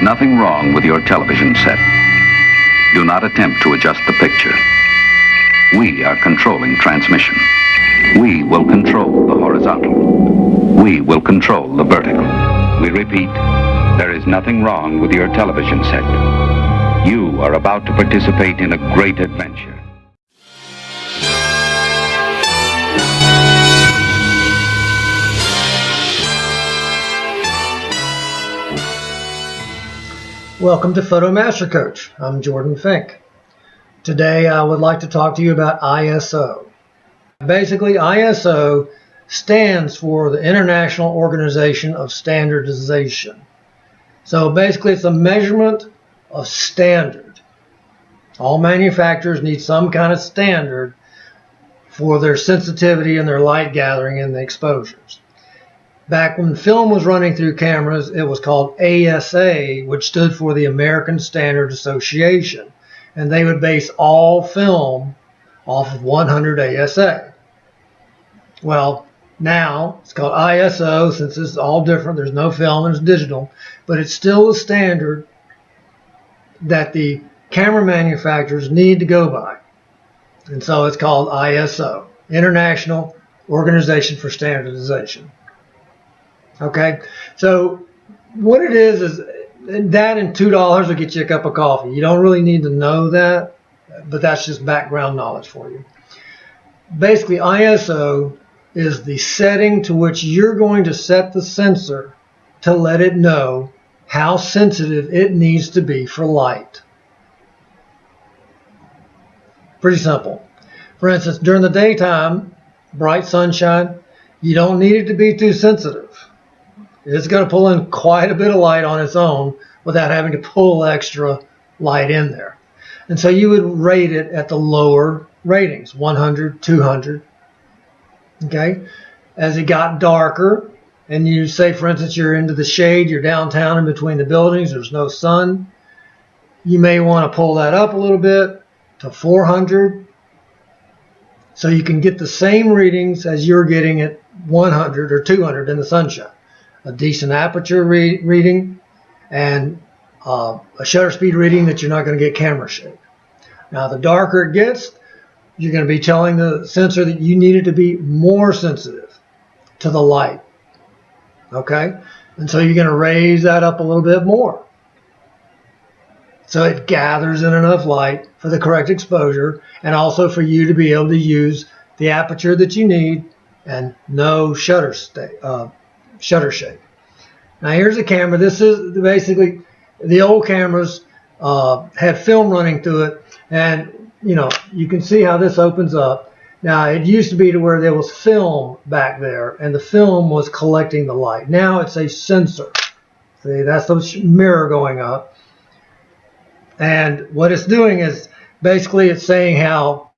is nothing wrong with your television set. Do not attempt to adjust the picture. We are controlling transmission. We will control the horizontal. We will control the vertical. We repeat, there is nothing wrong with your television set. You are about to participate in a great adventure. Welcome to Photo Master Coach. I'm Jordan Fink. Today I would like to talk to you about ISO. Basically, ISO stands for the International Organization of Standardization. So basically it's a measurement of standard. All manufacturers need some kind of standard for their sensitivity and their light gathering and the exposures. Back when film was running through cameras, it was called ASA, which stood for the American Standard Association. And they would base all film off of 100 ASA. Well, now it's called ISO, since it's all different. There's no film and it's digital. But it's still a standard that the camera manufacturers need to go by. And so it's called ISO, International Organization for Standardization. Okay, so what it is that and $2 will get you a cup of coffee. You don't really need to know that, but that's just background knowledge for you. Basically, ISO is the setting to which you're going to set the sensor to let it know how sensitive it needs to be for light. Pretty simple. For instance, during the daytime, bright sunshine, you don't need it to be too sensitive. It's going to pull in quite a bit of light on its own without having to pull extra light in there. And so you would rate it at the lower ratings, 100, 200. Okay? As it got darker, and you say, for instance, you're into the shade, you're downtown in between the buildings, there's no sun, you may want to pull that up a little bit to 400 so you can get the same readings as you're getting at 100 or 200 in the sunshine. A decent aperture reading and a shutter speed reading that you're not going to get camera shake. Now, the darker it gets, you're going to be telling the sensor that you need it to be more sensitive to the light. Okay? And so you're going to raise that up a little bit more. So it gathers in enough light for the correct exposure and also for you to be able to use the aperture that you need and no shutter shake. Now here's a camera. This is basically the old cameras had film running through it, and you can see how this opens up. Now it used to be to where there was film back there, and the film was collecting the light. Now it's a sensor. See, that's the mirror going up, and what it's doing is basically it's saying how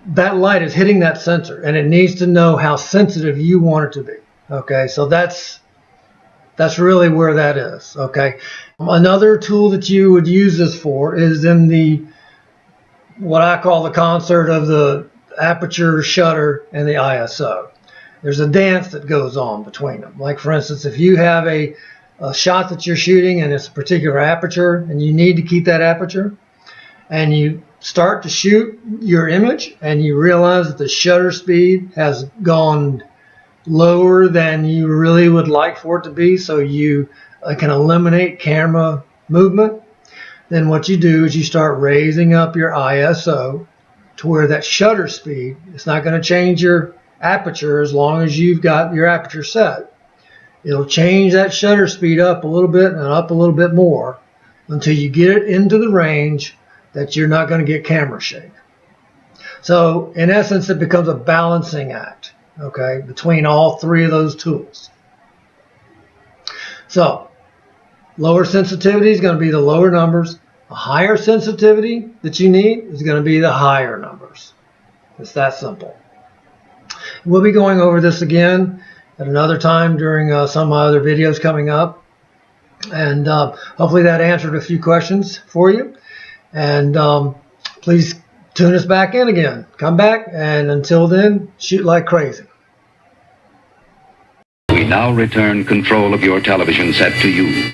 that light is hitting that sensor, and it needs to know how sensitive you want it to be. Okay, so that's really where that is. Okay, another tool that you would use this for is in the what I call the concert of the aperture, shutter, and the ISO. There's a dance that goes on between them. Like for instance, if you have a shot that you're shooting and it's a particular aperture and you need to keep that aperture, and you start to shoot your image and you realize that the shutter speed has gone lower than you really would like for it to be, so you can eliminate camera movement, then what you do is you start raising up your ISO to where that shutter speed, it's not going to change your aperture as long as you've got your aperture set. It'll change that shutter speed up a little bit and up a little bit more until you get it into the range that you're not going to get camera shake. So in essence, it becomes a balancing act. Okay, between all three of those tools. So, lower sensitivity is going to be the lower numbers. A higher sensitivity that you need is going to be the higher numbers. It's that simple. We'll be going over this again at another time during some of my other videos coming up. And hopefully that answered a few questions for you. And please tune us back in again. Come back, and until then, shoot like crazy. We now return control of your television set to you.